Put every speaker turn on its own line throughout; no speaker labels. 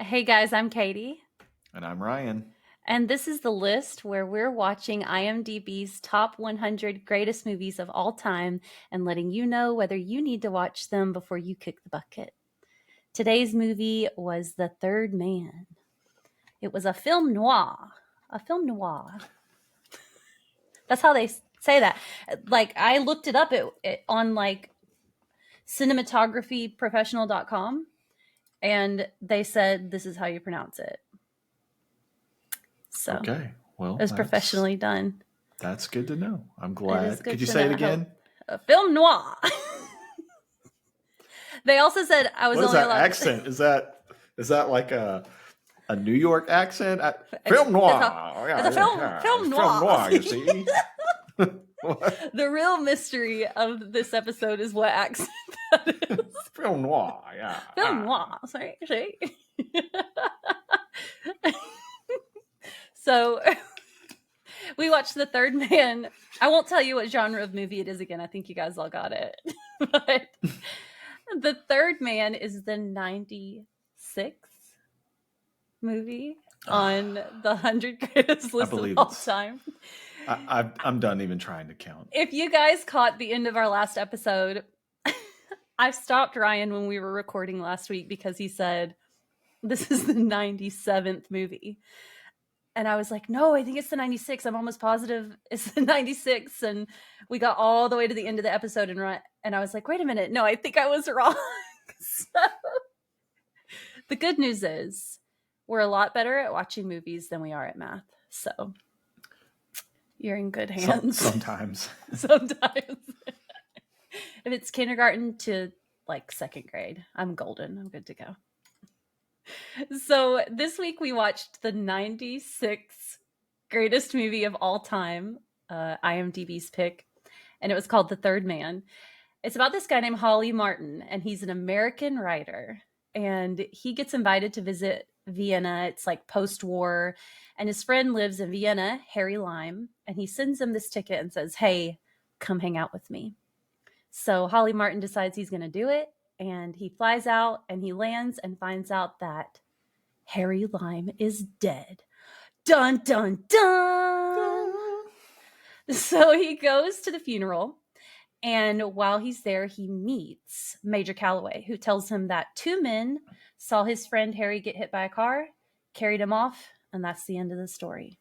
Hey guys, I'm Katie,
And I'm Ryan.
and this is the list where we're watching IMDb's top 100 greatest movies of all time and letting you know whether you need to watch them before you kick the bucket. Today's movie was The Third Man. It was a film noir. A film noir. That's how they say that. Like, I looked it up on like cinematographyprofessional.com, and they said this is how you pronounce it. So
Okay.
it
Well,
was professionally done.
that's good to know. I'm
It is
glad.
good
Could you
to
say
know.
it
I hope.
again?
Film noir. They also said I was
What is
only
that
allowed.
accent? Is that like a New York accent?
It's
Film
it's a
noir.
it's
Yeah,
a
yeah,
film
yeah. It's
film
film
noir.
noir, you see? What?
The real mystery of this episode is what accent that is.
Film noir, yeah.
Film noir. Sorry. See? So we watched The Third Man. I won't tell you what genre of movie it is again. I think you guys all got it. But The Third Man is the 96th movie on the 100 greatest
I
list of
believe
all
it's.
time.
I'm done even trying to count.
If you guys caught the end of our last episode, I stopped Ryan when we were recording last week because he said, this is the 97th movie. And I was like, no, I think it's the 96. I'm almost positive it's the 96. And we got all the way to the end of the episode. And I was like, wait a minute. No, I think I was wrong. So, the good news is we're a lot better at watching movies than we are at math. So you're in good hands.
Sometimes.
Sometimes. If it's kindergarten to like second grade, I'm golden. I'm good to go. So this week we watched the 96 greatest movie of all time, IMDb's pick, and it was called The Third Man. It's about this guy named Holly Martin, and he's an American writer, and he gets invited to visit Vienna. It's like post-war, and his friend lives in Vienna, Harry Lime, and he sends him this ticket and says, hey, come hang out with me. So Holly Martin decides he's going to do it, and he flies out and he lands and finds out that Harry Lime is dead. Dun, dun, dun. So he goes to the funeral, and while he's there, he meets Major Calloway, who tells him that two men saw his friend Harry get hit by a car, carried him off, and that's the end of the story.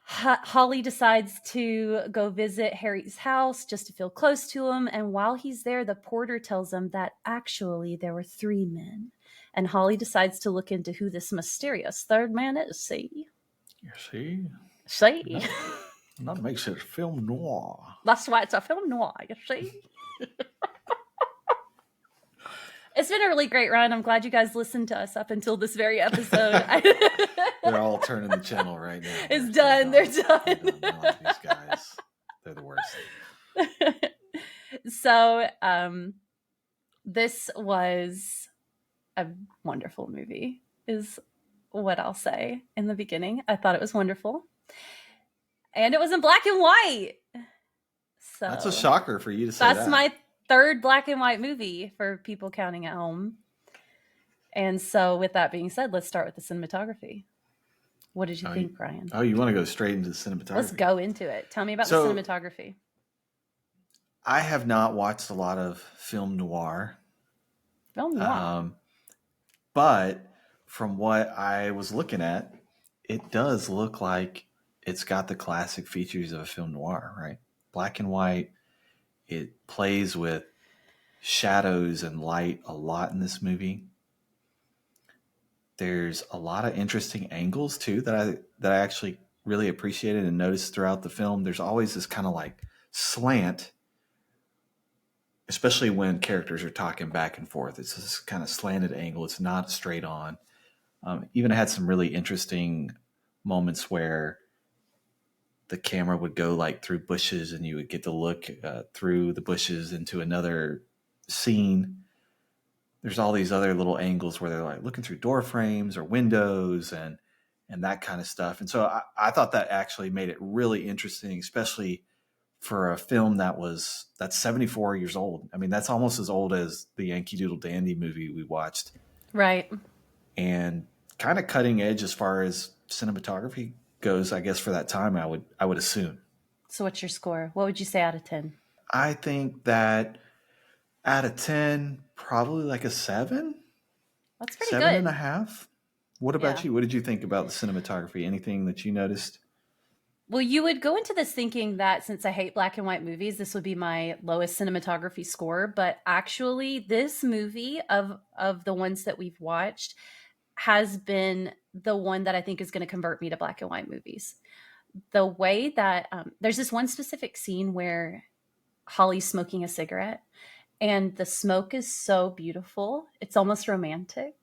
Holly decides to go visit Harry's house just to feel close to him. And while he's there, the porter tells him that actually there were three men. And Holly decides to look into who this mysterious third man is. See?
You see?
See?
That makes it film noir.
That's why it's a film noir, you see? It's been a really great run. I'm glad you guys listened to us up until this very episode.
They're all turning the channel right now.
It's done. They're done.
I like these guys. They're the worst.
So, this was a wonderful movie, is what I'll say in the beginning. I thought it was wonderful. And it was in black and white. So
That's a shocker for you to say.
That's my third black and white movie for people counting at home. And so, with that being said, let's start with the cinematography. What did you think, Brian?
Oh, you want to go straight into the cinematography?
Let's go into it. Tell me about the cinematography.
I have not watched a lot of film noir.
Film noir.
But from what I was looking at, it does look like it's got the classic features of a film noir, right? Black and white. It plays with shadows and light a lot in this movie. There's a lot of interesting angles too that I actually really appreciated and noticed throughout the film. There's always this kind of like slant, especially when characters are talking back and forth. It's this kind of slanted angle. It's not straight on. Even I had some really interesting moments where the camera would go like through bushes and you would get to look through the bushes into another scene. There's all these other little angles where they're like looking through door frames or windows and that kind of stuff. And so I thought that actually made it really interesting, especially for a film that's 74 years old. I mean, that's almost as old as the Yankee Doodle Dandy movie we watched.
Right.
and kind of cutting edge as far as cinematography goes. I guess for that time, I would assume.
So what's your score? What would you say out of 10?
I think that out of 10, probably like a seven,
That's pretty
seven and a
good.
half. What about
Yeah.
you? What did you think about the cinematography? Anything that you noticed?
Well, you would go into this thinking that since I hate black and white movies, this would be my lowest cinematography score, but actually this movie of the ones that we've watched has been the one that I think is going to convert me to black and white movies. The way that there's this one specific scene where Holly's smoking a cigarette, and the smoke is so beautiful. It's almost romantic.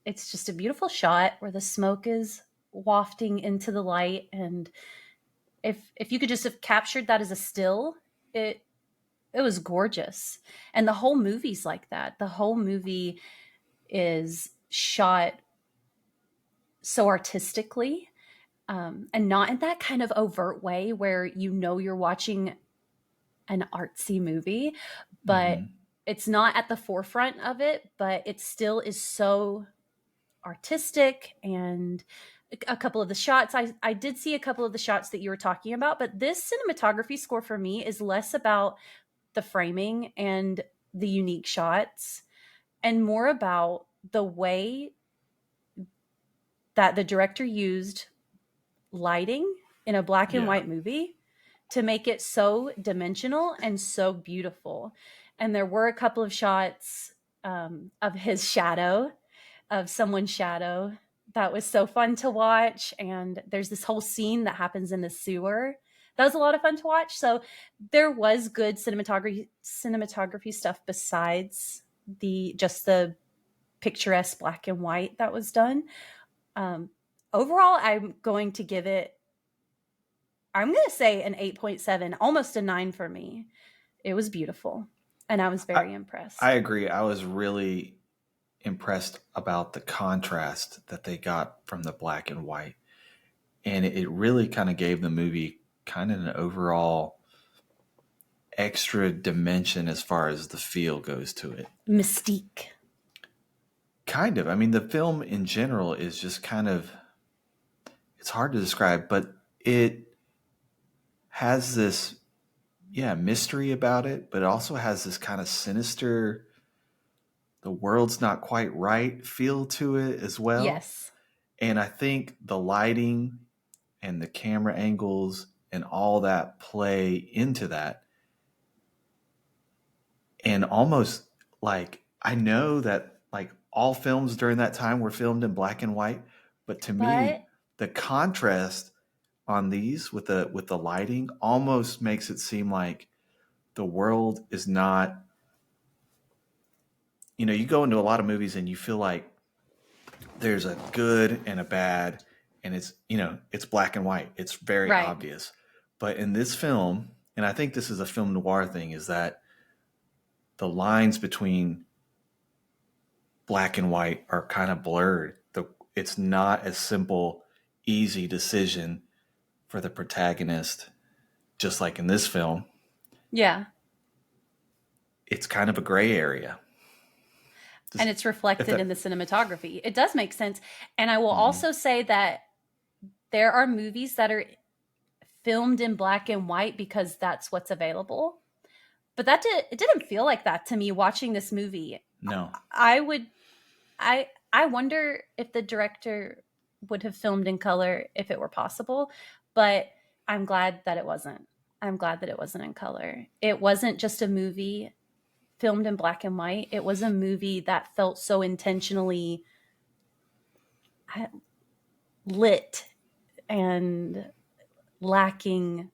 It's just a beautiful shot where the smoke is wafting into the light, and if you could just have captured that as a still, it it was gorgeous. And the whole movie's like that. The whole movie is shot so artistically, and not in that kind of overt way where you know you're watching an artsy movie, but
Mm-hmm.
it's not at the forefront of it, but it still is so artistic. And a couple of the shots, I did see a couple of the shots that you were talking about, but this cinematography score for me is less about the framing and the unique shots and more about the way that the director used lighting in a black and
Yeah.
white movie to make it so dimensional and so beautiful. And there were a couple of shots of his shadow, of someone's shadow, that was so fun to watch. And there's this whole scene that happens in the sewer. That was a lot of fun to watch. So there was good cinematography stuff besides the picturesque black and white that was done. Um, Overall, I'm going to say an 8.7, almost a 9 for me. It was beautiful, and I was
I,
very
I
impressed.
agree. I was really impressed about the contrast that they got from the black and white. And it really kind of gave the movie kind of an overall extra dimension as far as the feel goes to it.
Mystique.
Kind of. I mean, the film in general is just kind of, it's hard to describe, but it has this, yeah, mystery about it, but it also has this kind of sinister, the world's not quite right feel to it as well.
Yes.
And I think the lighting and the camera angles and all that play into that. And almost like, I know that like all films during that time were filmed in black and white, but to me,
But
the contrast on these with the lighting almost makes it seem like the world is not, you go into a lot of movies and you feel like there's a good and a bad, and it's black and white, it's very
right.
obvious. But in this film, and I think this is a film noir thing, is that the lines between black and white are kind of blurred. It's not a simple easy decision for the protagonist, just like in this film.
Yeah.
It's kind of a gray area.
And
Just
it's
if
reflected in
that.
the cinematography. It does make sense. And I will
Mhm.
also say that there are movies that are filmed in black and white because that's what's available. But it didn't feel like that to me watching this movie.
No.
I would I wonder if the director would have filmed in color if it were possible, but I'm glad that it wasn't. I'm glad that it wasn't in color. It wasn't just a movie filmed in black and white. It was a movie that felt so intentionally lit and lacking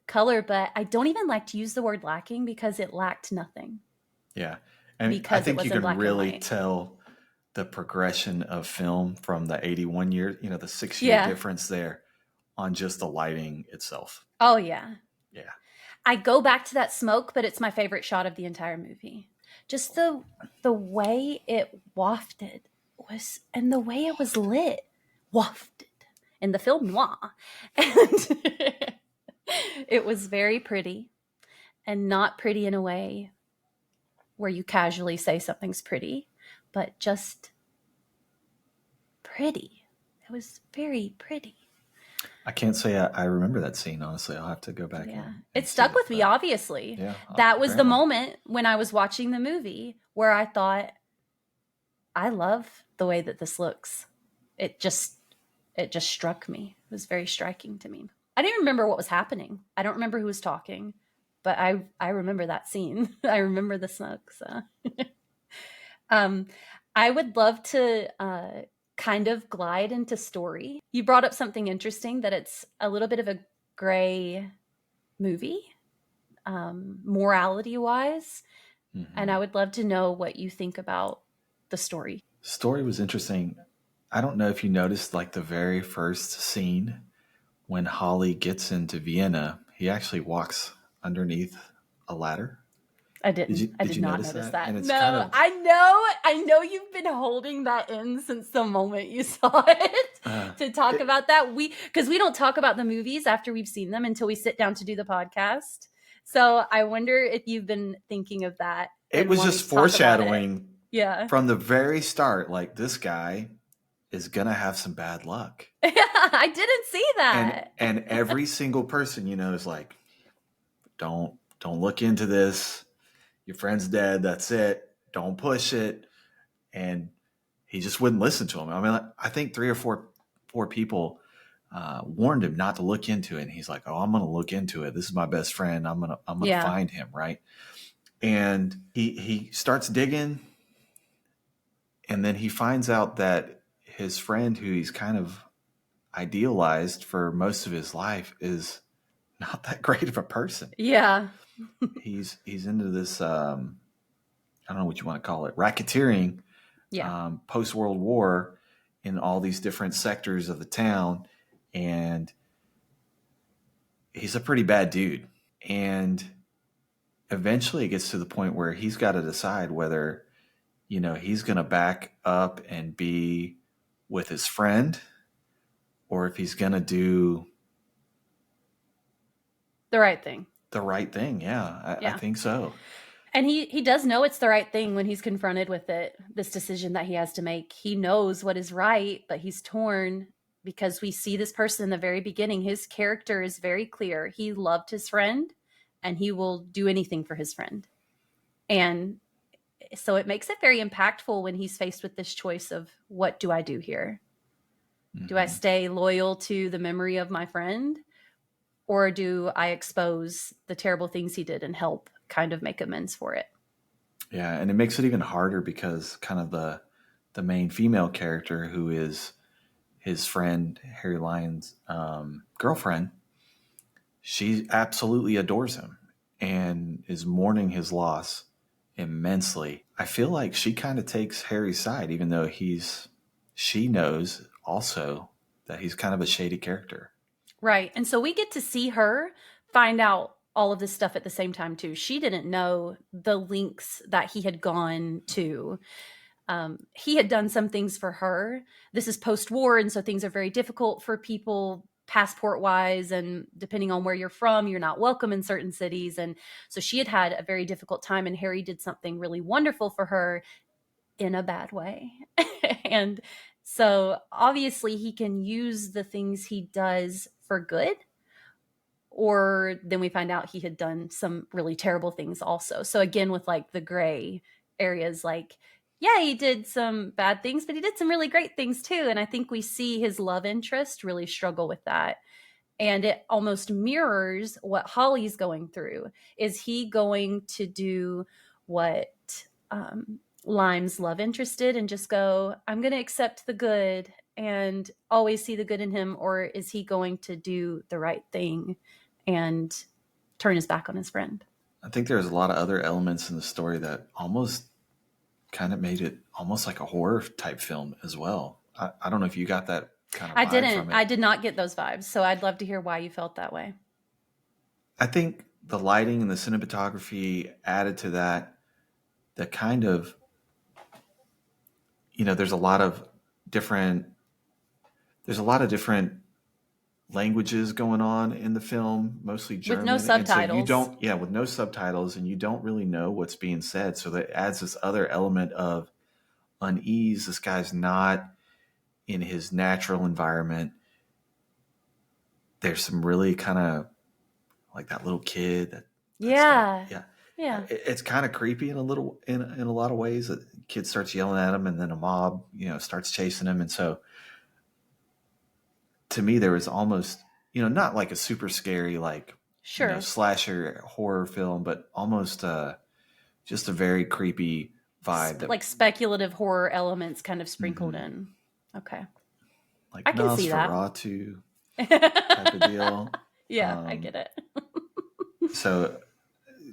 color, but I don't even like to use the word lacking because it lacked nothing
Yeah. And I
because it
think
was
you
in
can
black and
really
white.
tell the progression of film from the 81 year, the 6 year
Yeah.
difference there on just the lighting itself.
Oh yeah.
Yeah.
I go back to that smoke, but it's my favorite shot of the entire movie. Just the way it wafted was, and the way it was lit, wafted in the film noir, and it was very pretty, and not pretty in a way where you casually say something's pretty, but just pretty. It was very pretty.
I can't say I remember that scene, honestly. I'll have to go back
Yeah.
and
It
see
stuck
it.
with me,
But
obviously.
yeah,
That was the
apparently.
moment when I was watching the movie where I thought, I love the way that this looks. It just struck me. It was very striking to me. I didn't remember what was happening. I don't remember who was talking, but I remember that scene. I remember the smoke. So um I would love to kind of glide into story. You brought up something interesting, that it's a little bit of a gray movie, morality wise. And I
Mhm.
would love to know what you think about the story.
Story was interesting. I don't know if you noticed, like the very first scene when Holly gets into Vienna, he actually walks underneath a ladder.
I
Did
didn't.
you
I
did
did
you
not
notice
notice
that?
that.
And it's kind
No,
of
I know. I know you've been holding that in since the moment you saw it to talk
it,
about that. Because we don't talk about the movies after we've seen them until we sit down to do the podcast. So I wonder if you've been thinking of that
it
and
was
wanting
just
to talk about it.
foreshadowing
Yeah.
from the very start. Like, this guy is gonna have some bad luck,
I didn't see
and
that.
every single person is like, don't look into this. Your friend's dead. That's it. Don't push it. And he just wouldn't listen to him. I mean, I think three or four people warned him not to look into it, and he's like, "Oh, I'm going to look into it. This is my best friend. I'm gonna
Yeah.
find him, right?" And he starts digging, and then he finds out that his friend, who he's kind of idealized for most of his life, is not that great of a person.
Yeah.
He's into this I don't know what you want to call it, racketeering,
Yeah.
post World War, in all these different sectors of the town, and he's a pretty bad dude. And eventually, it gets to the point where he's got to decide whether he's going to back up and be with his friend, or if he's going to do
The right thing.
the right thing. Yeah, I
Yeah.
think so.
And he does know it's the right thing when he's confronted with this decision that he has to make. He knows what is right, but he's torn because we see this person in the very beginning. His character is very clear. He loved his friend and he will do anything for his friend. And so it makes it very impactful when he's faced with this choice of, what do I do here? Do I
Mhm.
stay loyal to the memory of my friend, or do I expose the terrible things he did and help kind of make amends for it?
Yeah, and it makes it even harder because kind of the main female character, who is his friend Harry Lyon's girlfriend, she absolutely adores him and is mourning his loss immensely. I feel like she kind of takes Harry's side, even though she knows also that he's kind of a shady character.
Right. And so we get to see her find out all of this stuff at the same time, too. She didn't know the links that he had gone to. He had done some things for her. This is post war. And so things are very difficult for people passport wise. And depending on where you're from, you're not welcome in certain cities. And so she had had a very difficult time. And Harry did something really wonderful for her in a bad way. And so obviously he can use the things he does for good, or then we find out he had done some really terrible things also. So again, with like the gray areas, like, yeah, he did some bad things, but he did some really great things too. And I think we see his love interest really struggle with that. And it almost mirrors what Holly's going through. Is he going to do what Lime's love interest did and just go, I'm going to accept the good and always see the good in him? Or is he going to do the right thing and turn his back on his friend?
I think there's a lot of other elements in the story that almost kind of made it almost like a horror type film as well. I don't know if you got that kind of
I
vibe
didn't.
from
I
it.
did not get those vibes. So I'd love to hear why you felt that way.
I think the lighting and the cinematography added to that. The kind of, there's a lot of different languages going on in the film, mostly
With no
German. And so you
subtitles.
don't, yeah, with no subtitles, and you don't really know what's being said. So that adds this other element of unease. This guy's not, in his natural environment. There's some really kind of like that little kid that start,
Yeah.
yeah.
Yeah.
It's kind of creepy in a lot of ways. A kid starts yelling at him, and then a mob, starts chasing him. And so, to me, there was almost, not like a super scary, like,
Sure.
slasher horror film, but almost just a very creepy vibe that,
Like speculative horror elements kind of sprinkled
mhm,
in. Okay.
like
I can see that.
Nosferatu type of deal.
Yeah, I get it.
So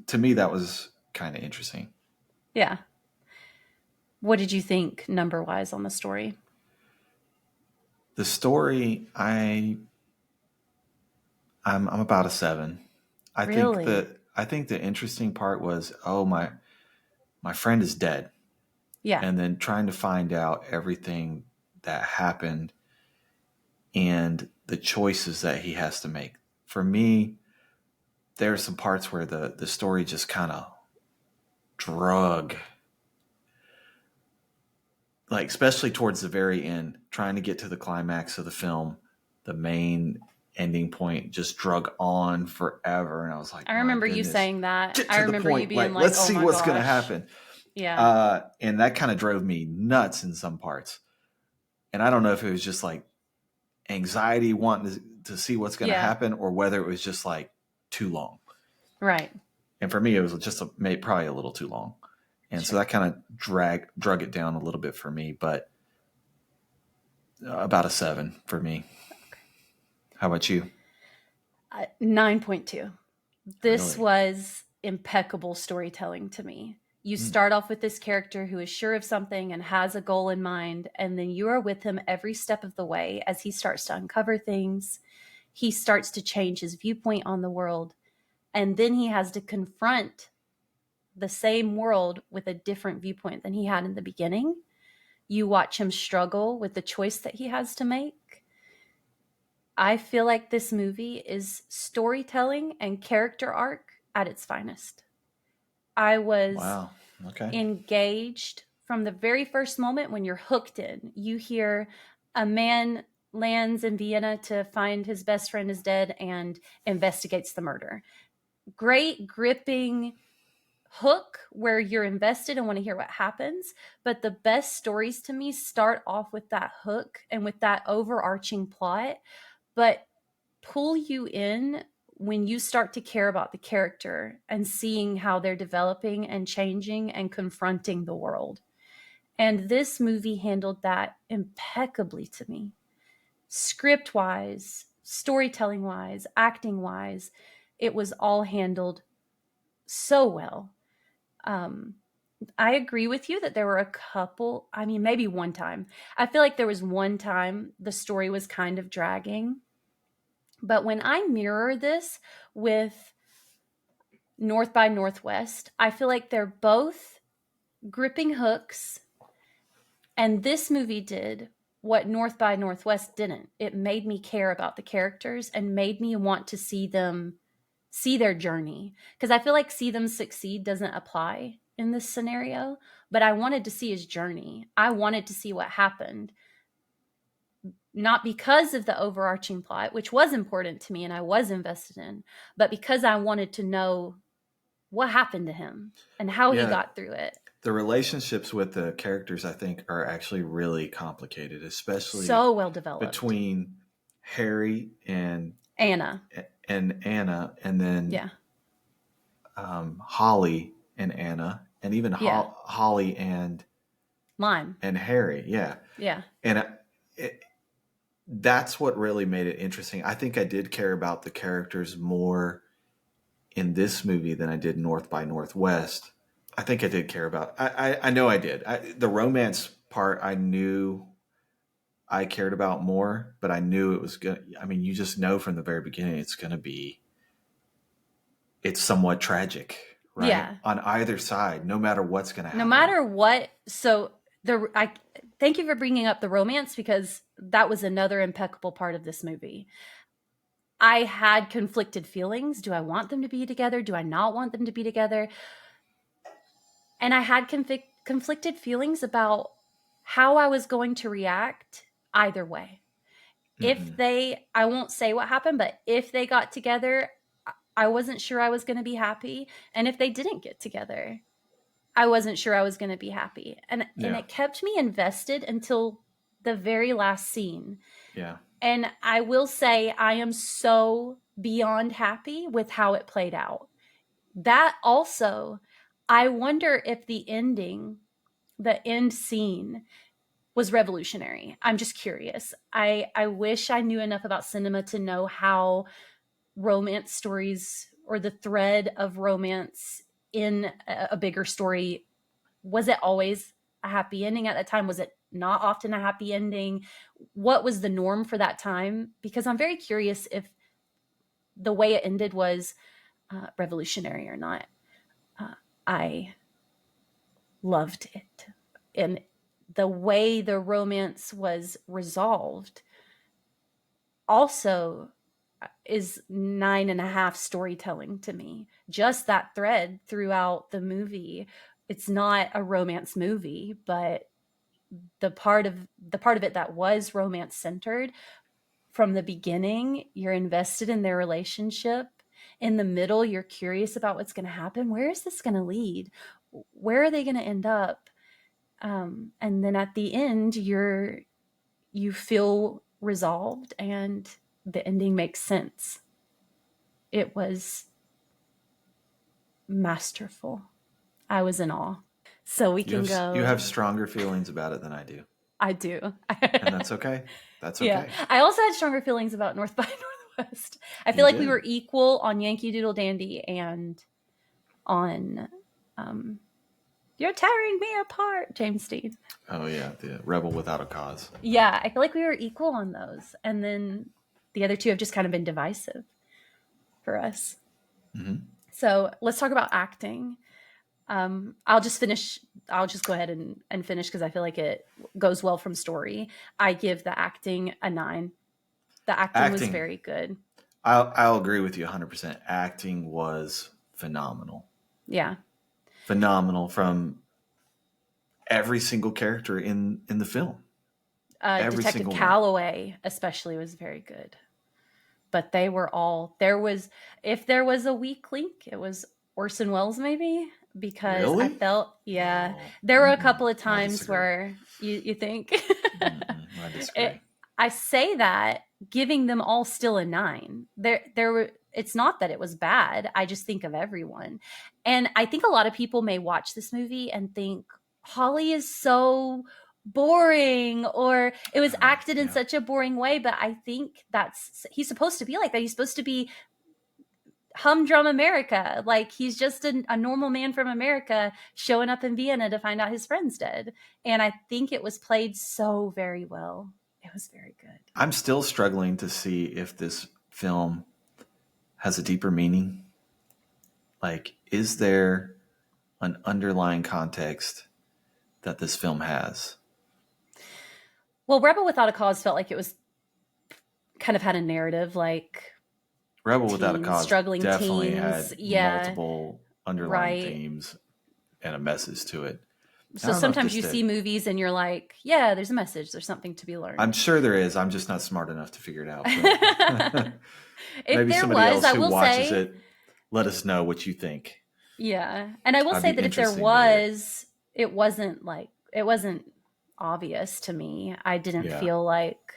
to me, that was kind of interesting.
Yeah. What did you think number wise on the story?
The story, I'm about a 7.
Really?
I think the interesting part was, oh, my friend is dead,
Yeah.
and then trying to find out everything that happened and the choices that he has to make. For me, there are some parts where the story just kind of drug, like especially towards the very end, trying to get to the climax of the film, the main ending point just drug on forever, and I was like,
I
my
remember you
goodness,
saying that.
get
I
to the
remember you
point,
being
like,
like,
let's
"Oh
see
my
what's going to
gosh."
happen.
Yeah.
And that kind of drove me nuts in some parts, and I don't know if it was just like anxiety wanting to see what's going to
Yeah.
happen, or whether it was just like too long.
Right.
And for me, it was just probably a little too long. And so
Sure.
that kind of drug it down a little bit for me, but about a 7 for me.
Okay.
How about you?
9.2. This
Really?
was impeccable storytelling to me. You
Mm.
start off with this character who is sure of something and has a goal in mind, and then you are with him every step of the way as he starts to uncover things. He starts to change his viewpoint on the world, and then he has to confront the same world with a different viewpoint than he had in the beginning. You watch him struggle with the choice that he has to make. I feel like this movie is storytelling and character arc at its finest. I was
Wow. Okay.
engaged from the very first moment when you're hooked in. You hear a man lands in Vienna to find his best friend is dead and investigates the murder. Great, gripping hook where you're invested and want to hear what happens. But the best stories to me start off with that hook and with that overarching plot, but pull you in when you start to care about the character and seeing how they're developing and changing and confronting the world. And this movie handled that impeccably to me. Script wise, storytelling wise, acting wise, it was all handled so well. Um, I agree with you that there were a couple, I mean, maybe one time. I feel like there was one time the story was kind of dragging. But when I mirror this with North by Northwest, I feel like they're both gripping hooks. And this movie did what North by Northwest didn't. It made me care about the characters and made me want to see them see their journey. Because I feel like see them succeed doesn't apply in this scenario, but I wanted to see his journey. I wanted to see what happened, not because of the overarching plot, which was important to me and I was invested in, but because I wanted to know what happened to him and how he
Yeah.
got through it.
The relationships with the characters, I think, are actually really complicated, especially
So well developed.
between Harry
Anna.
and Anna, and then
Yeah.
Holly and Anna, and even
Yeah.
Holly
Lime.
and Harry. Yeah,
Yeah.
and that's what really made it interesting. I think I did care about the characters more in this movie than I did North by Northwest. I think I did care about. I know I did. The romance part, I knew I cared about more, but I knew it was good. I mean, you just know from the very beginning it's going to be. It's somewhat tragic, right?
Yeah.
On either side, no matter what's going to
No
happen.
matter what. So I thank you for bringing up the romance because that was another impeccable part of this movie. I had conflicted feelings. Do I want them to be together? Do I not want them to be together? And I had conflicted feelings about how I was going to react either way. If they, I won't say what happened, but if they got together, I wasn't sure I was going to be happy. And if they didn't get together, I wasn't sure I was going to be happy. And it kept me invested until the very last scene.
Yeah.
And I will say I am so beyond happy with how it played out. That also, I wonder if the ending, the end scene, was revolutionary. I'm just curious. I wish I knew enough about cinema to know how romance stories, or the thread of romance in a bigger story, was it always a happy ending at that time? Was it not often a happy ending? What was the norm for that time? Because I'm very curious if the way it ended was revolutionary or not. I loved it. And the way the romance was resolved also is 9.5 storytelling to me. Just that thread throughout the movie. It's not a romance movie, but the part of it that was romance centered, from the beginning, you're invested in their relationship. In the middle, you're curious about what's going to happen. Where is this going to lead? Where are they going to end up? And then at the end, you feel resolved and the ending makes sense. It was masterful. I was in awe. So we can go.
You have stronger feelings about it than I do.
I do.
And that's okay. That's okay.
Yeah. I also had stronger feelings about North by Northwest. I feel like we were equal on Yankee Doodle Dandy and on You're Tearing Me Apart, James Dean.
Oh, yeah. The Rebel Without a Cause.
Yeah. I feel like we were equal on those. And then the other two have just kind of been divisive for us.
Mm-hmm.
So let's talk about acting. I'll just go ahead and finish because I feel like it goes well from story. I give the acting a 9. The acting was very good.
I'll agree with you 100%. Acting was phenomenal.
Yeah.
Phenomenal from every single character in the film.
Detective Calloway especially was very good. But they were all, if there was a weak link, it was Orson Welles maybe. Because
really?
I felt, there were a couple of times where you think,
I disagree.
I say that giving them all still a 9. It's not that it was bad. I just think of everyone. And I think a lot of people may watch this movie and think Holly is so boring, or it was acted in such a boring way. But I think he's supposed to be like that. He's supposed to be humdrum America. Like he's just a normal man from America showing up in Vienna to find out his friend's dead. And I think it was played so very well. It was very good.
I'm still struggling to see if this film has a deeper meaning. Like, is there an underlying context that this film has?
Well, Rebel Without a Cause felt like it was kind of had a narrative, like
Rebel Without a Cause
struggling
definitely
teens.
had multiple underlying themes and a message to it.
So sometimes you see movies and you're like, yeah, there's a message. There's something to be learned.
I'm sure there is. I'm just not smart enough to figure it out.
If there was, I will say,
it, let us know what you think.
Yeah. And I will say that if there was, it wasn't obvious to me. I didn't feel like,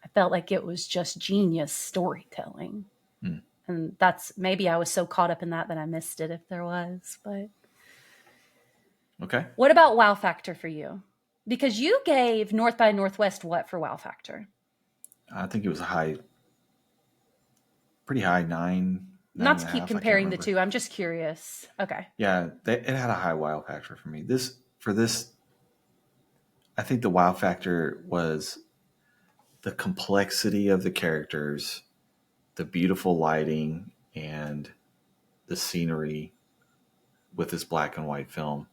I felt like it was just genius storytelling. And maybe I was so caught up in that I missed it if there was, but.
Okay.
What about wow factor for you? Because you gave North by Northwest what for wow factor?
I think it was pretty high, 9.
Not to keep comparing the two. I'm just curious. Okay.
Yeah, it had a high wow factor for me. I think the wow factor was the complexity of the characters, the beautiful lighting, and the scenery with this black and white film.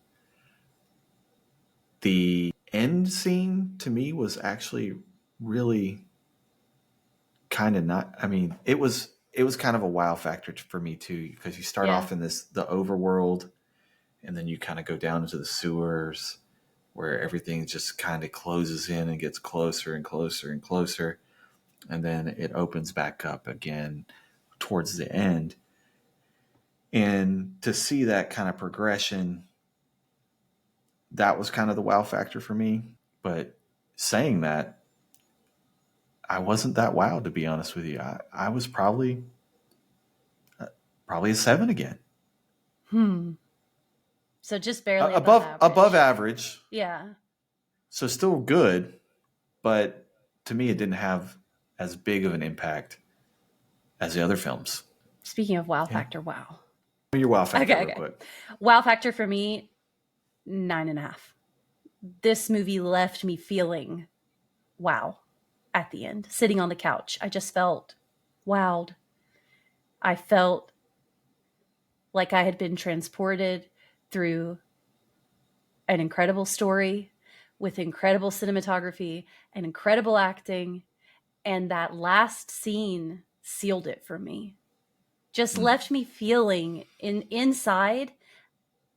The end scene to me was actually really kind of not. I mean, it was kind of a wow factor for me too, because you start off in the overworld, and then you kind of go down into the sewers, where everything just kind of closes in and gets closer and closer and closer. And then it opens back up again towards the end. And to see that kind of progression, that was kind of the wow factor for me. But saying that, I wasn't that wowed, to be honest with you. I was probably a 7 again.
So just barely
above average.
Yeah.
So still good, but to me, it didn't have as big of an impact as the other films.
Speaking of wow factor, wow.
Your wow factor, real quick.
Wow factor for me, 9.5. This movie left me feeling wow at the end, sitting on the couch. I just felt wowed. I felt like I had been transported through an incredible story with incredible cinematography and incredible acting. And that last scene sealed it for me. Just left me feeling inside,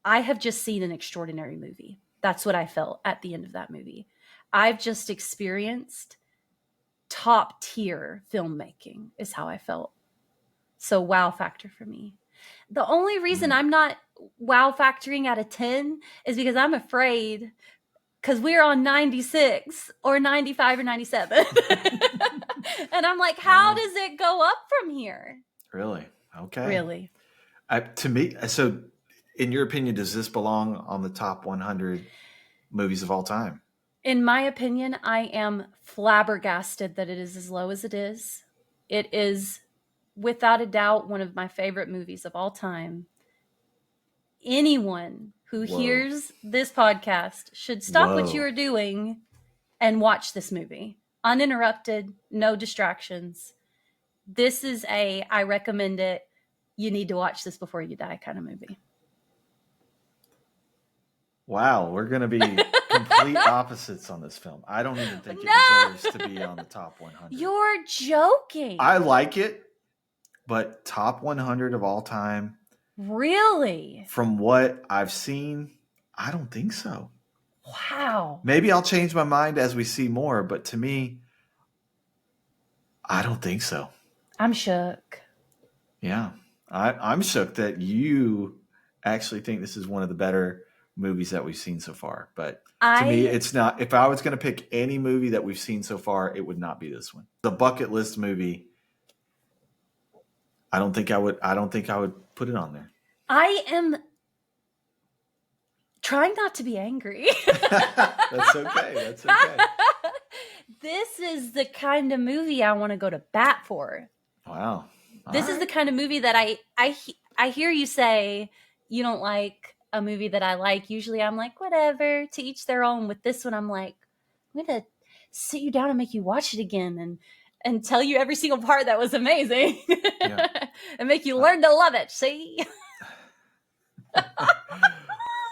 I have just seen an extraordinary movie. That's what I felt at the end of that movie. I've just experienced top tier filmmaking is how I felt. So wow factor for me. The only reason I'm not wow factoring out of 10 is because I'm afraid, because we're on 96 or 95 or 97. And I'm like, how does it go up from here?
Really? Okay.
Really?
To me, so in your opinion, does this belong on the top 100 movies of all time?
In my opinion, I am flabbergasted that it is as low as it is. It is, without a doubt, one of my favorite movies of all time. Anyone who hears this podcast should stop what you are doing and watch this movie. Uninterrupted, no distractions. This is I recommend it. You need to watch this before you die kind of movie.
Wow, we're going to be complete opposites on this film. I don't even think it deserves to be on the top 100.
You're joking.
I like it, but top 100 of all time?
Really?
From what I've seen, I don't think so.
Wow.
Maybe I'll change my mind as we see more, but to me, I don't think so.
I'm shook.
Yeah, I'm shook that you actually think this is one of the better movies that we've seen so far. But to me, it's not. If I was going to pick any movie that we've seen so far, it would not be this one. The bucket list movie. I don't think I would put it on there.
I am trying not to be angry.
That's okay. That's okay.
This is the kind of movie I want to go to bat for.
Wow.
This is the kind of movie that I hear you say you don't like a movie that I like. Usually I'm like, whatever, to each their own. With this one, I'm like, I'm going to sit you down and make you watch it again and tell you every single part that was amazing. Yeah. And make you learn to love it. See?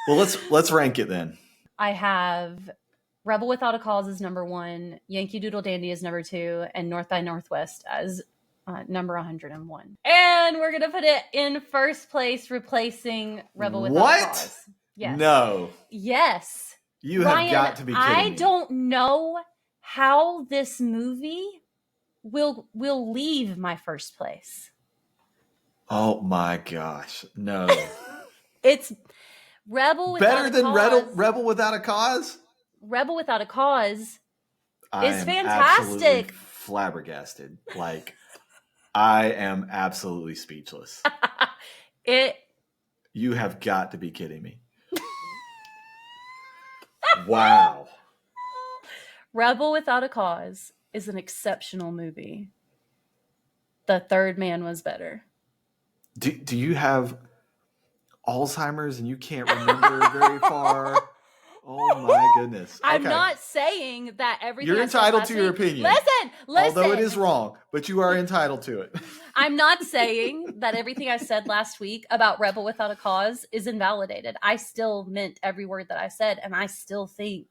Well, let's rank it then.
I have Rebel Without a Cause as number 1, Yankee Doodle Dandy as number 2, and North by Northwest as number 101. And we're going to put it in first place, replacing Rebel Without a Cause. Yes.
No.
Yes.
You have got to be kidding me.
I don't know how this movie will leave my first place.
Oh my gosh. No.
It's Rebel Without a Cause.
Better than Rebel Without a Cause?
Rebel Without a Cause is fantastic.
Absolutely flabbergasted. Like, I am absolutely speechless. You have got to be kidding me. Wow.
Rebel Without a Cause is an exceptional movie. The Third Man was better.
Do you have Alzheimer's and you can't remember very far? Oh my goodness. Okay.
I'm not saying that everything
You're entitled to your opinion.
Listen.
Although it is wrong, but you are entitled to it.
I'm not saying that everything I said last week about Rebel Without a Cause is invalidated. I still meant every word that I said, and I still think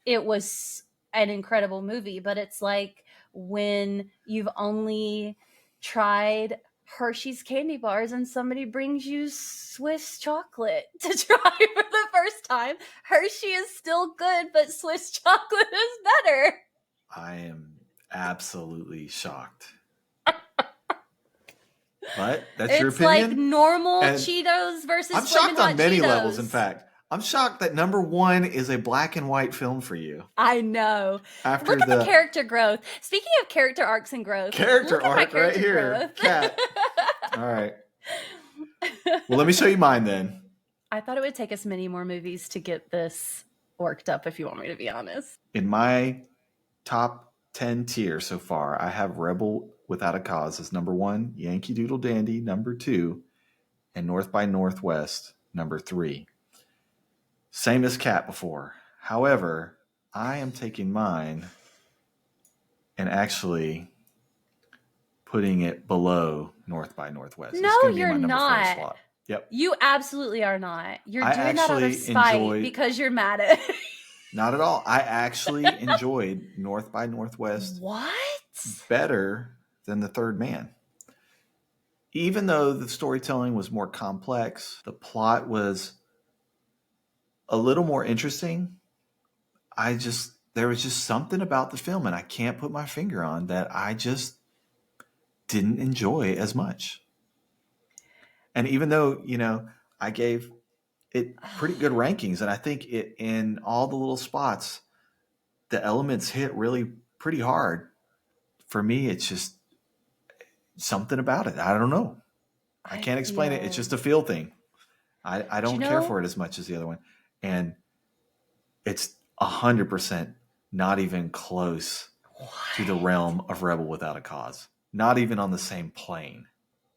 it was an incredible movie. But it's like when you've only tried Hershey's candy bars and somebody brings you Swiss chocolate to try for the first time. Hershey is still good, but Swiss chocolate is better.
I am absolutely shocked. But that's your
It's like
opinion.
normal
And
Cheetos versus
I'm
Flamin'
shocked
Hot
on many
Cheetos.
levels, in fact. I'm shocked that number one is a black and white film for you.
I know.
After
Look at the character growth. Speaking of character arcs and growth,
character
look at my
arc right here.
growth.
Cat. All right. Well, let me show you mine then.
I thought it would take us many more movies to get this worked up, if you want me to be honest.
In my top 10 tier so far, I have Rebel Without a Cause as number one, Yankee Doodle Dandy number two, and North by Northwest number three. Same as Cat before. However, I am taking mine and actually putting it below North by Northwest.
No, you're not.
Yep.
You absolutely are not. You're
I
doing that out of
actually
spite
enjoyed-
because you're mad at it.
Not at all. I actually enjoyed North by Northwest
What?
better than The Third Man. Even though the storytelling was more complex, the plot was a little more interesting. There was just something about the film, and I can't put my finger on that I just didn't enjoy as much. And even though, I gave it pretty good rankings, and I think it in all the little spots, the elements hit really pretty hard. For me, it's just something about it. I don't know. I can't explain it. It's just a feel thing. I don't care for it as much as the other one. And it's 100% not even close to the realm of Rebel Without a Cause. Not even on the same plane.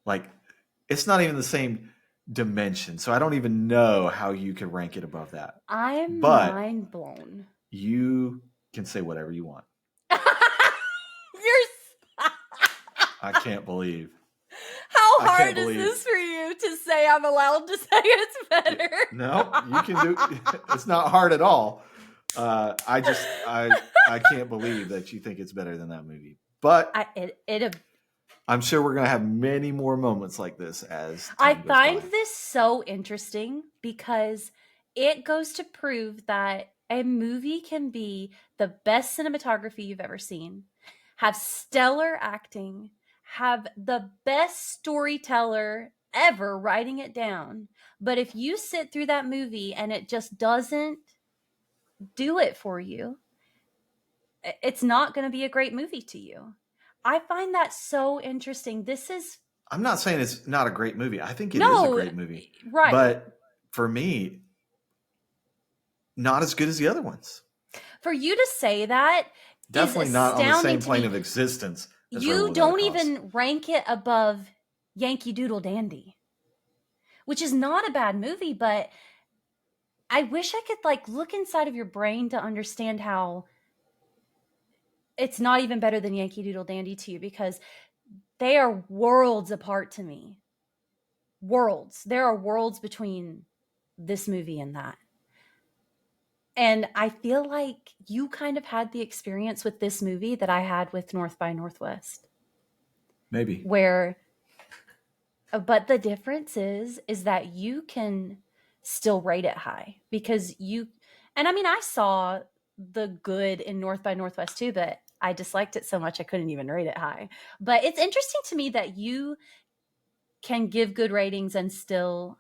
Like, it's not even the same dimension. So I don't even know how you could rank it above that.
I'm mind blown.
You can say whatever you want. I can't believe.
How hard is this for you to say I'm allowed to say it's better?
No, you can do. It's not hard at all. I can't believe that you think it's better than that movie. But I'm sure we're gonna have many more moments like this as
I find this so interesting because it goes to prove that a movie can be the best cinematography you've ever seen, have stellar acting, have the best storyteller ever writing it down. But if you sit through that movie and it just doesn't do it for you, it's not going to be a great movie to you. I find that so interesting.
I'm not saying it's not a great movie. I think it is a great movie.
Right.
But for me, not as good as the other ones.
For you to say that,
definitely not on the same plane of existence.
You don't even rank it above Yankee Doodle Dandy, which is not a bad movie, but I wish I could look inside of your brain to understand how it's not even better than Yankee Doodle Dandy to you, because they are worlds apart to me. Worlds. There are worlds between this movie and that. And I feel like you kind of had the experience with this movie that I had with North by Northwest.
Maybe.
But the difference is that you can still rate it high because I saw the good in North by Northwest too, but I disliked it so much I couldn't even rate it high. But it's interesting to me that you can give good ratings and still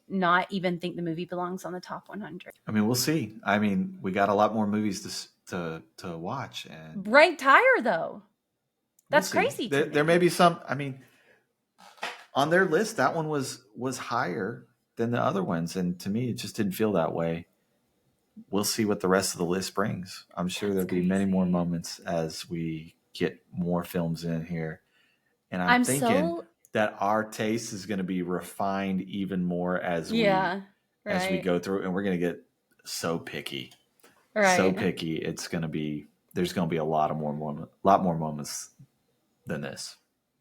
not even think the movie belongs on the top 100.
I mean, we'll see. I mean, we got a lot more movies to watch and
ranked higher though. That's crazy.
There may be some. I mean, on their list, that one was higher than the other ones, and to me, it just didn't feel that way. We'll see what the rest of the list brings. I'm sure there'll be many more moments as we get more films in here, and I'm thinking that our taste is going to be refined even more as we go through, and we're going to get so picky, so picky. There's going to be a lot more moments than this.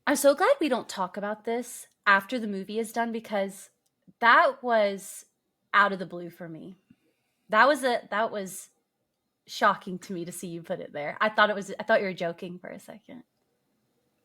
I'm so glad we don't talk about this after the movie is done, because that was out of the blue for me. That was shocking to me to see you put it there. I thought you were joking for a second.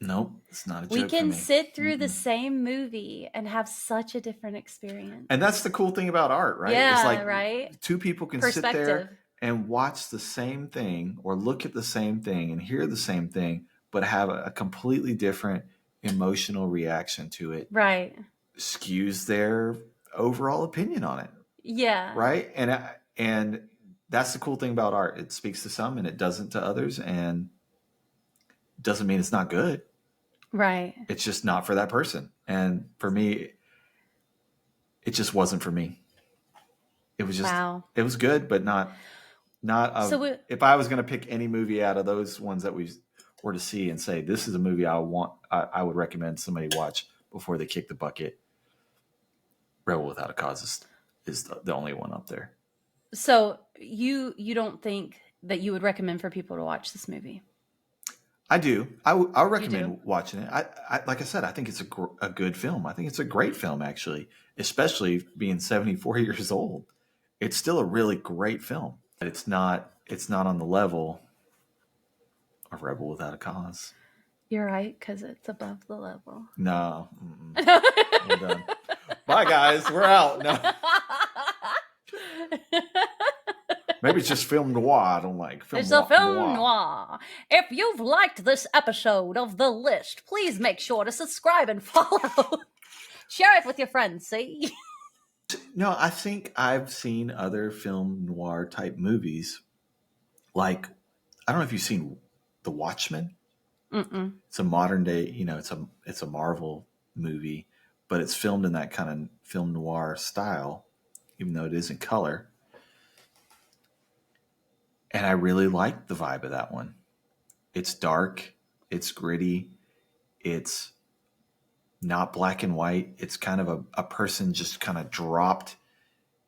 Nope, it's not a
We
joke for
can
me.
sit through the
Mm-mm.
same movie and have such a different experience.
And that's the cool thing about art, right? It's
Yeah,
like
right?
two people can sit
Perspective.
there and watch the same thing or look at the same thing and hear the same thing, but have a completely different emotional reaction to it,
Right.
skews their overall opinion on it,
Yeah.
right? And that's the cool thing about art. It speaks to some and it doesn't to others, and doesn't mean it's not good.
Right.
It's just not for that person. And for me, it just wasn't for me. It was just
Wow.
it was good, but not
So
a, if I was going to pick any movie out of those ones that we were to see and say this is a movie I would recommend somebody watch before they kick the bucket, Rebel Without a Cause is the only one up there.
so you don't think that you would recommend for people to watch this movie?
I do. I
You do?
recommend watching it. Like I said, I think it's a good film. I think it's a great film, actually, especially being 74 years old. It's still a really great film. It's not on the level of Rebel Without a Cause.
You're right, because it's above the level.
No, we're done. Bye, guys. We're out. No, maybe it's just film noir. I don't like film
It's
noir.
a film noir. If you've liked this episode of The List, please make sure to subscribe and follow. Share it with your friends, see?
No, I think I've seen other film noir type movies. Like, I don't know if you've seen The Watchmen.
Mm-mm.
It's a modern day, it's a Marvel movie, but it's filmed in that kind of film noir style, even though it is in color. And I really like the vibe of that one. It's dark, it's gritty, it's not black and white. It's kind of a person just kind of dropped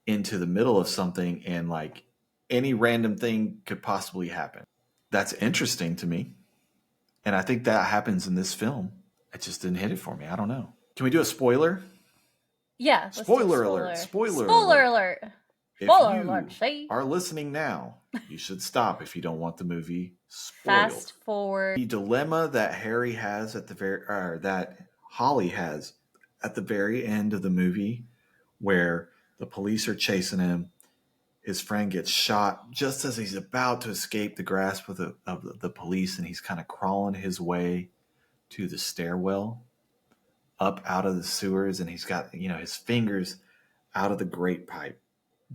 into the middle of something, and like any random thing could possibly happen. That's interesting to me. And I think that happens in this film. It just didn't hit it for me. I don't know. Can we do a spoiler?
Yeah. Let's do
Spoiler alert. Spoiler
alert.
If
Spoiler
you
alert, see?
are listening now, you should stop if you don't want the movie spoiled.
Fast forward.
The dilemma that Harry has at the or that Holly has at the very end of the movie, where the police are chasing him, his friend gets shot just as he's about to escape the grasp of the police, and he's kind of crawling his way to the stairwell up out of the sewers, and he's got his fingers out of the grate pipe.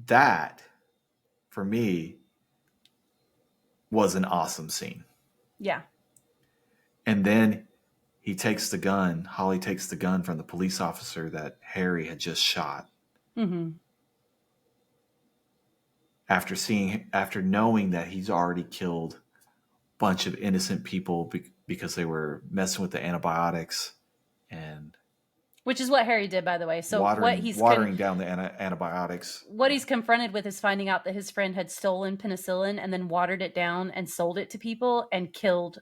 That, for me, was an awesome scene.
Yeah.
And then he takes the gun. Holly takes the gun from the police officer that Harry had just shot.
Mm-hmm.
After knowing that he's already killed a bunch of innocent people because they were messing with the antibiotics, and
Which is what Harry did, by the way. So
watering down the antibiotics.
What he's confronted with is finding out that his friend had stolen penicillin and then watered it down and sold it to people and killed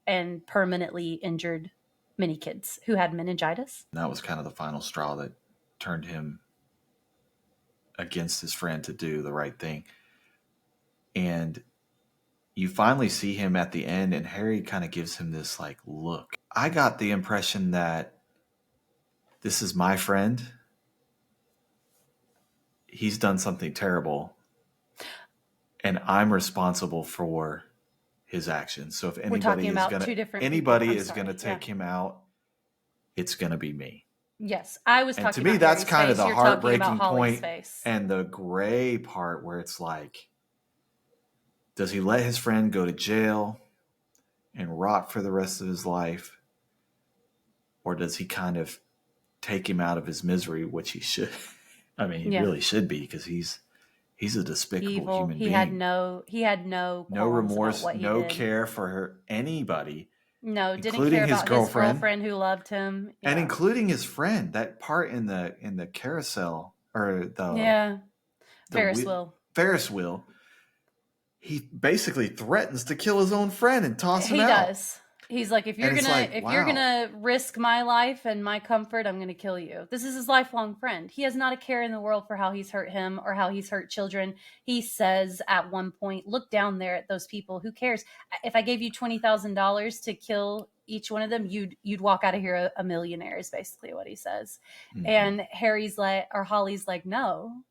and permanently injured many kids who had meningitis.
And that was kind of the final straw that turned him against his friend to do the right thing. And you finally see him at the end, and Harry kind of gives him this like look. I got the impression that this is my friend. He's done something terrible, and I'm responsible for his actions. So if anybody is going to take him out, it's going to be me.
Yes, I was talking about
to me, that's
Harry's
kind
face.
of the
You're
heartbreaking point,
face.
And the gray part where it's like, does he let his friend go to jail and rot for the rest of his life, or does he kind of take him out of his misery, which he should? I mean, he really should be, because he's a despicable human being.
He had no
remorse, no care for anybody.
No, didn't care about his girlfriend who loved him,
and including his friend. That part in the carousel, or the Ferris wheel. He basically threatens to kill his own friend and toss him out.
He does. He's like, if you're gonna risk my life and my comfort, I'm gonna kill you. This is his lifelong friend. He has not a care in the world for how he's hurt him or how he's hurt children. He says at one point, "Look down there at those people. Who cares? If I gave you $20,000 to kill each one of them, you'd walk out of here a millionaire, is basically what he says.
Mhm.
And Harry's like, or Holly's like, no,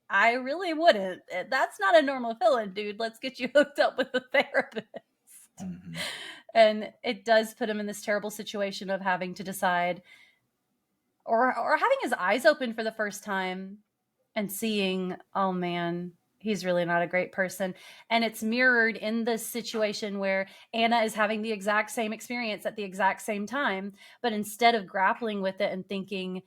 I really wouldn't. That's not a normal feeling, dude. Let's get you hooked up with a therapist.
Mhm.
And it does put him in this terrible situation of having to decide, or having his eyes open for the first time and seeing, oh man, he's really not a great person. And it's mirrored in this situation where Anna is having the exact same experience at the exact same time, but instead of grappling with it and thinking,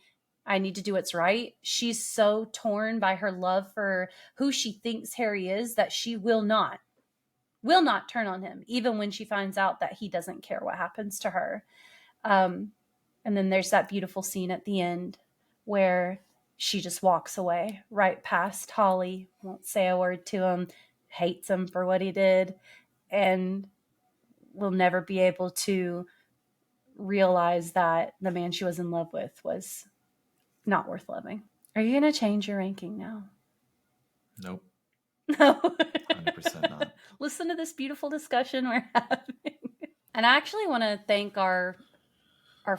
I need to do what's right, she's so torn by her love for who she thinks Harry is that she will not turn on him, even when she finds out that he doesn't care what happens to her. And then there's that beautiful scene at the end where she just walks away right past Holly, won't say a word to him, hates him for what he did, and will never be able to realize that the man she was in love with was not worth loving. Are you going to change your ranking now?
Nope.
No.
100% not.
Listen to this beautiful discussion we're having. And I actually want to thank our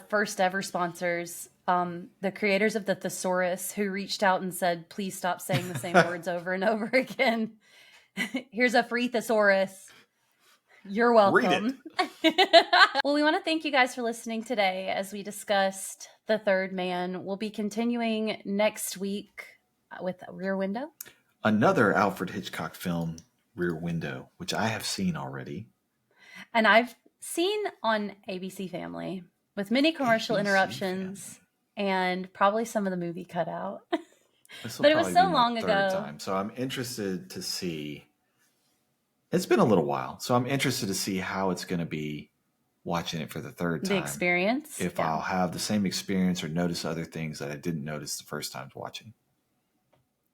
first ever sponsors, the creators of the Thesaurus, who reached out and said, please stop saying the same words over and over again. Here's a free thesaurus. You're welcome.
Read it.
Well, we want to thank you guys for listening today as we discussed The Third Man. We'll be continuing next week with Rear Window.
Another Alfred Hitchcock film, Rear Window, which I have seen already.
And I've seen on ABC Family with many commercial
ABC
interruptions
Family.
And probably some of the movie cut out.
But
it was so long ago.
Time, so I'm interested to see. It's been a little while, so I'm interested to see how it's going to be watching it for the third time.
The experience.
If I'll have the same experience or notice other things that I didn't notice the first time watching.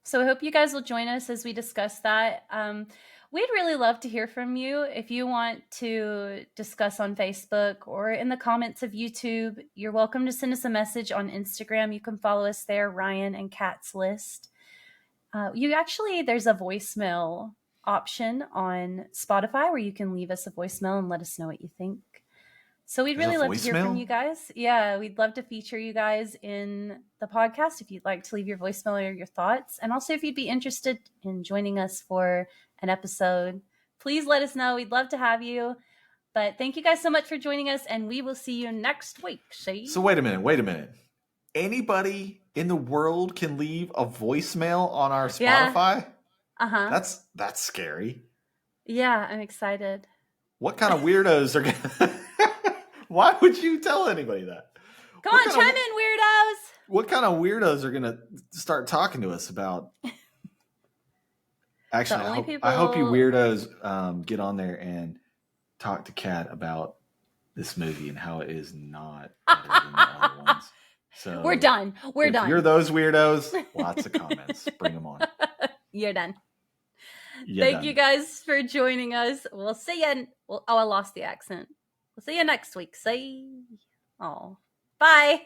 So I hope you guys will join us as we discuss that. We'd really love to hear from you. If you want to discuss on Facebook or in the comments of YouTube, you're welcome to send us a message on Instagram. You can follow us there, Ryan and Kat's List. There's a voicemail option on Spotify where you can leave us a voicemail and let us know what you think. So we'd really love to hear from you guys. Yeah, we'd love to feature you guys in the podcast if you'd like to leave your voicemail or your thoughts. And also if you'd be interested in joining us for an episode, please let us know. We'd love to have you. But thank you guys so much for joining us, and we will see you next week.
So wait a minute. Anybody in the world can leave a voicemail on our Spotify?
Yeah.
That's scary.
Yeah, I'm excited.
What kind of weirdos are gonna Why would you tell anybody that?
Come on, chime in, weirdos.
What kind of weirdos are gonna start talking to us about? Actually, I hope you weirdos get on there and talk to Kat about this movie and how it is not better than the other ones. So
we're done. If
you're those weirdos, lots of comments. Bring them on.
You're done. Thank you guys for joining us. We'll see you. I lost the accent. We'll see you next week. Bye.